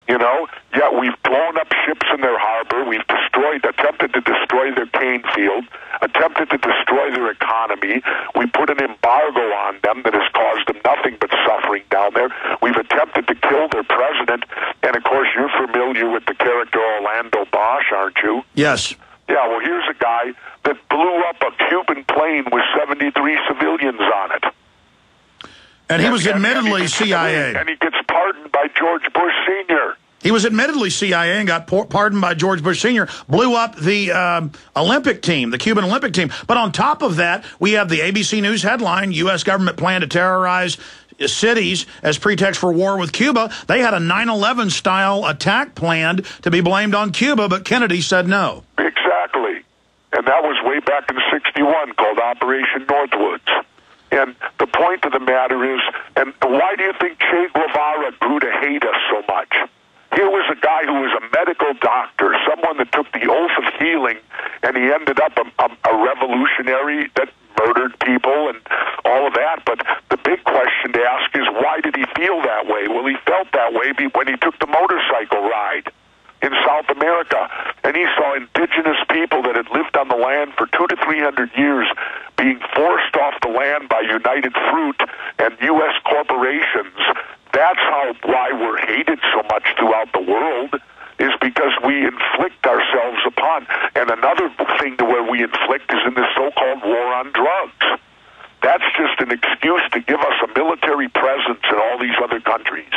You know, yeah, we've blown up ships in their harbor. We've attempted to destroy their cane field, attempted to destroy their economy. We put an embargo on them that has caused them nothing but suffering down there. We've attempted to kill their president. And, of course, you're familiar with the character Orlando Bosch, aren't you? Yes. Yeah, well, here's a guy that blew up a Cuban plane with 73 civilians on it. And he was admittedly CIA. And he gets pardoned by George Bush Sr. He was admittedly CIA and got pardoned by George Bush Sr., blew up the Olympic team, the Cuban Olympic team. But on top of that, we have the ABC News headline, U.S. government plan to terrorize cities as pretext for war with Cuba. They had a 9/11-style attack planned to be blamed on Cuba, but Kennedy said no. Exactly. And that was way back in '61, called Operation Northwoods. And the point of the matter is, and why do you think Che Guevara grew to hate us so much? Here was a guy who was a medical doctor, someone that took the oath of healing, and he ended up a revolutionary that murdered people and all of that. But the big question to ask is, why did he feel that way? Well, he felt that way when he took the motorcycle ride in South America, and he saw indigenous people that had lived on the land for 200 to 300 years being forced off the land by United Fruit and U.S. corporations. That's why we're hated so much throughout the world, is because we inflict ourselves upon. And another thing to where we inflict is in this so-called war on drugs. That's just an excuse to give us a military presence in all these other countries.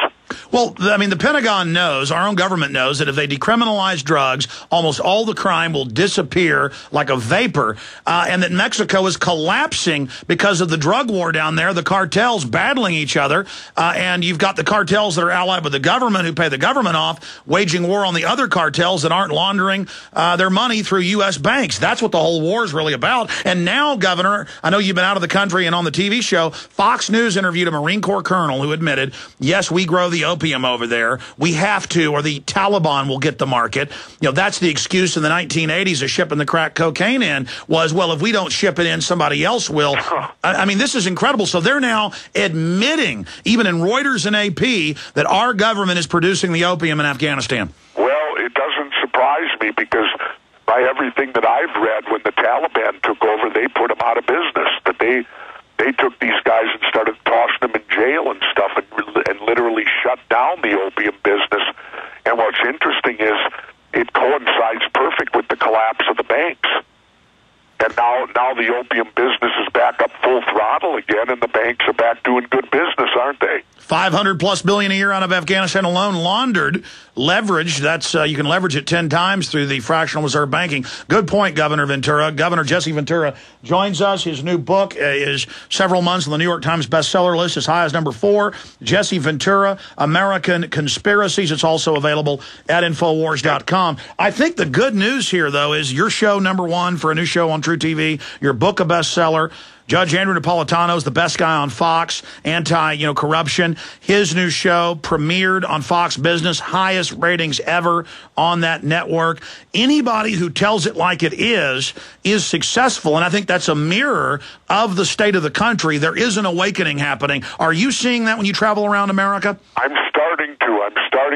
Well, I mean, the Pentagon knows, our own government knows, that if they decriminalize drugs, almost all the crime will disappear like a vapor, and that Mexico is collapsing because of the drug war down there, the cartels battling each other, and you've got the cartels that are allied with the government who pay the government off, waging war on the other cartels that aren't laundering their money through U.S. banks. That's what the whole war is really about. And now, Governor, I know you've been out of the country and on the TV show, Fox News interviewed a Marine Corps colonel who admitted, yes, we grow the opium over there. We have to, or the Taliban will get the market. You know, that's the excuse in the 1980s of shipping the crack cocaine in was, well, if we don't ship it in, somebody else will. I mean, this is incredible. So they're now admitting, even in Reuters and AP, that our government is producing the opium in Afghanistan. Well, it doesn't surprise me because by everything that I've read, when the Taliban took over, they put them out of business. That they took these guys and started tossing them in jail and stuff and literally shut down the opium business. And what's interesting is it coincides perfect with the collapse of the banks. And now the opium business is back up full throttle again, and the banks are back doing good business, aren't they? $500+ billion a year out of Afghanistan alone, laundered, leveraged. That's you can leverage it 10 times through the fractional reserve banking. Good point, Governor Ventura. Governor Jesse Ventura joins us. His new book is several months on the New York Times bestseller list, as high as #4. Jesse Ventura, American Conspiracies. It's also available at Infowars.com. I think the good news here, though, is your show #1 for a new show on TruTV. Your book a bestseller. Judge Andrew Napolitano is the best guy on Fox, anti-corruption. His new show premiered on Fox Business, highest ratings ever on that network. Anybody who tells it like it is successful, and I think that's a mirror of the state of the country. There is an awakening happening. Are you seeing that when you travel around America? I'm starting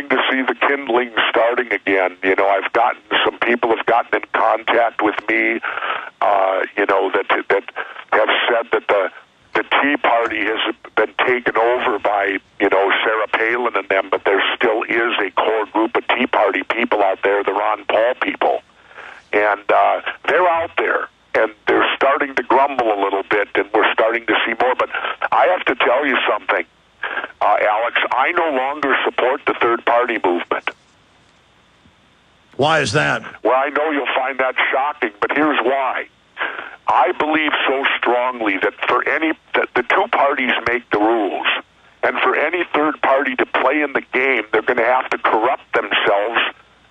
to see the kindling starting again. You know, some people have gotten in contact with me, that have said that the Tea Party has been taken over by, Sarah Palin and them, but there still is a core group of Tea Party people out there, the Ron Paul people. And they're out there, and they're starting to grumble a little bit, and we're starting to see more. But I have to tell you something, Alex, I no longer support the third party movement. Why is that? Well, I know you'll find that shocking, but here's why. I believe so strongly that that the two parties make the rules, and for any third party to play in the game, they're going to have to corrupt themselves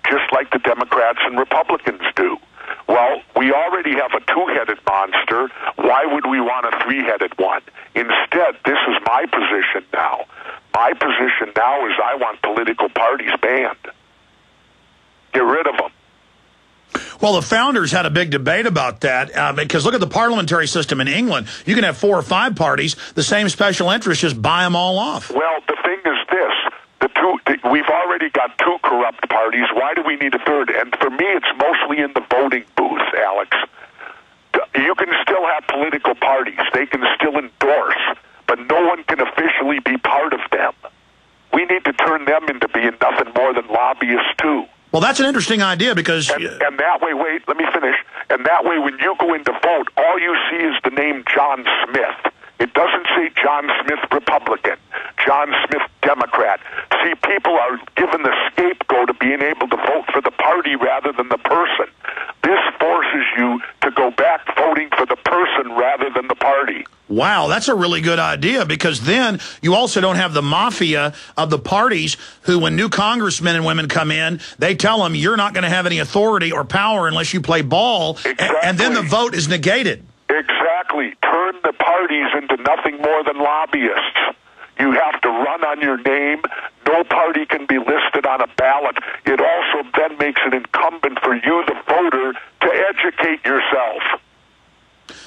just like the Democrats and Republicans do. Well, we already have a two-headed monster. Why would we want a three-headed one? Instead, this is my position now. My position now is I want political parties banned. Get rid of them. Well, the founders had a big debate about that because look at the parliamentary system in England. You can have 4 or 5 parties. The same special interests just buy them all off. Well, the thing is this. we've already got two corrupt parties. Why do we need a third? And for me, it's mostly in the voting booth, Alex. You can still have political parties. They can still endorse, but no one can officially be part of them. We need to turn them into being nothing more than lobbyists, too. Well, that's an interesting idea because... And that way, wait, let me finish. And that way, when you go in to vote, all you see is the name John Smith. It doesn't say John Smith Republican, John Smith Democrat. See, people are given the scapegoat of being able to vote for the party rather than the person. This forces you to go back voting for the person rather than the party. Wow, that's a really good idea, because then you also don't have the mafia of the parties who, when new congressmen and women come in, they tell them you're not going to have any authority or power unless you play ball, exactly. And then the vote is negated. Exactly. Turn the parties into nothing more than lobbyists. You have to run on your name. No party can be listed on a ballot. It also then makes it incumbent for you, the voter, to educate yourself,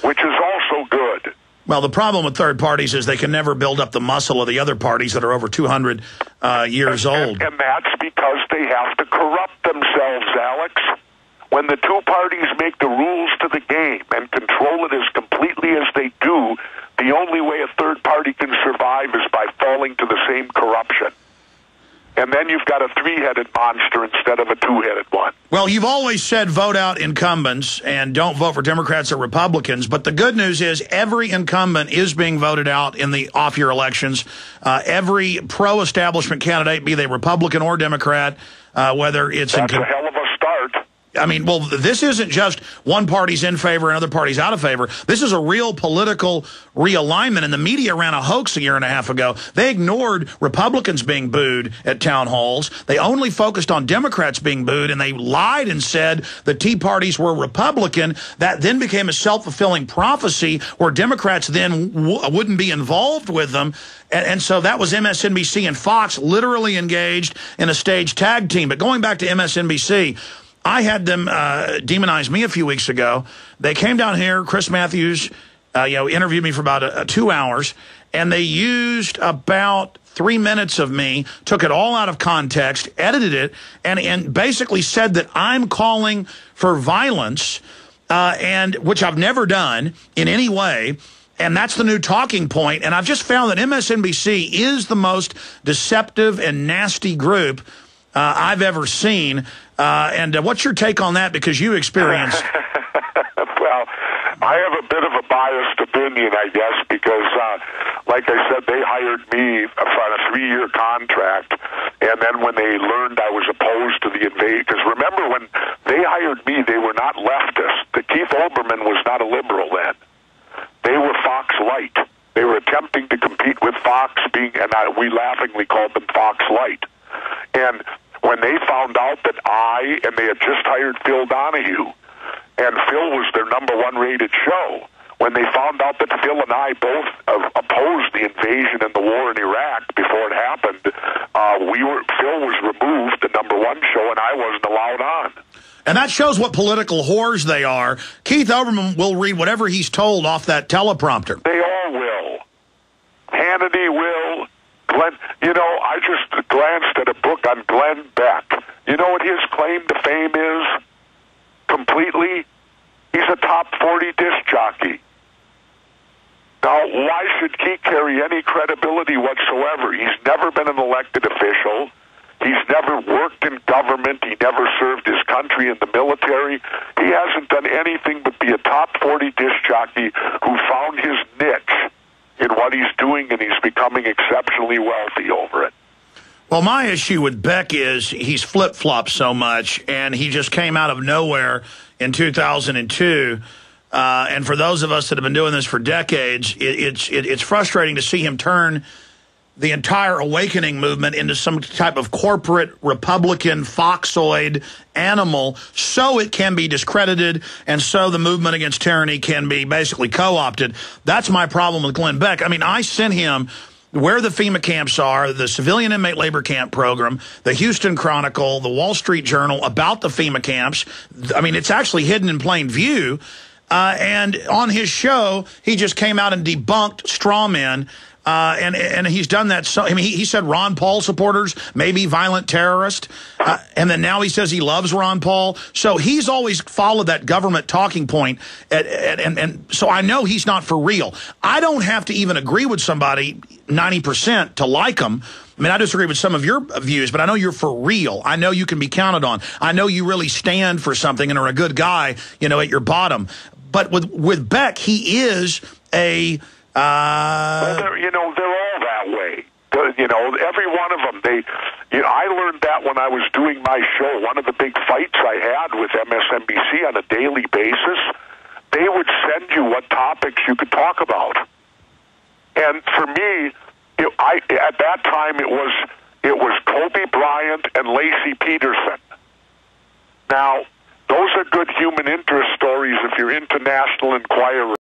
which is also good. Well, the problem with third parties is they can never build up the muscle of the other parties that are over 200 years old. And that's because they have to corrupt themselves, Alex. When the two parties make the rules to the game and control it as completely as they do, the only way a third party can survive is by falling to the same corruption. And then you've got a three-headed monster instead of a two-headed one. Well, you've always said vote out incumbents and don't vote for Democrats or Republicans. But the good news is every incumbent is being voted out in the off-year elections. Every pro-establishment candidate, be they Republican or Democrat, whether it's... That's a hell of a start. I mean, well, this isn't just one party's in favor and other party's out of favor. This is a real political realignment, and the media ran a hoax a year and a half ago. They ignored Republicans being booed at town halls. They only focused on Democrats being booed, and they lied and said the Tea Parties were Republican. That then became a self-fulfilling prophecy where Democrats then wouldn't be involved with them. And so that was MSNBC and Fox literally engaged in a staged tag team. But going back to MSNBC... I had them demonize me a few weeks ago. They came down here. Chris Matthews, interviewed me for about 2 hours, and they used about 3 minutes of me, took it all out of context, edited it, and basically said that I'm calling for violence, and which I've never done in any way. And that's the new talking point. And I've just found that MSNBC is the most deceptive and nasty group I've ever seen. And what's your take on that? Because you experienced... Well, I have a bit of a biased opinion, I guess, because, like I said, they hired me on a 3-year contract, and then when they learned I was opposed to the invasion, because remember, when they hired me, they were not leftist. Keith Olbermann was not a liberal then. They were Fox Light. They were attempting to compete with Fox, we laughingly called them Fox Light. And when they found out that and they had just hired Phil Donahue, and Phil was their #1 rated show, when they found out that Phil and I both opposed the invasion and the war in Iraq before it happened, Phil was removed, the #1 show, and I wasn't allowed on. And that shows what political whores they are. Keith Olbermann will read whatever he's told off that teleprompter. They all will. Hannity will. I just glanced at a book on Glenn Beck. You know what his claim to fame is? Completely? He's a top 40 disc jockey. Now, why should he carry any credibility whatsoever? He's never been an elected official. He's never worked in government. He never served his country in the military. He hasn't done anything but be a top 40 disc jockey who found his niche in what he's doing, and he's becoming exceptionally wealthy over it. Well, my issue with Beck is he's flip-flopped so much, and he just came out of nowhere in 2002. And for those of us that have been doing this for decades, it's frustrating to see him turn the entire awakening movement into some type of corporate Republican foxoid animal so it can be discredited and so the movement against tyranny can be basically co-opted. That's my problem with Glenn Beck. I mean, I sent him where the FEMA camps are, the Civilian Inmate Labor Camp Program, the Houston Chronicle, the Wall Street Journal about the FEMA camps. I mean, it's actually hidden in plain view. And on his show, he just came out and debunked straw men And he's done that. So, I mean, he said Ron Paul supporters may be violent terrorists. And then now he says he loves Ron Paul. So he's always followed that government talking point. And so I know he's not for real. I don't have to even agree with somebody 90% to like him. I mean, I disagree with some of your views, but I know you're for real. I know you can be counted on. I know you really stand for something and are a good guy, you know, at your bottom. But with Beck, he is a... well, they're all that way. You know, every one of them. I learned that when I was doing my show. One of the big fights I had with MSNBC on a daily basis, they would send you what topics you could talk about. And for me, at that time it was Kobe Bryant and Lacey Peterson. Now, those are good human interest stories if you're into National Enquirer.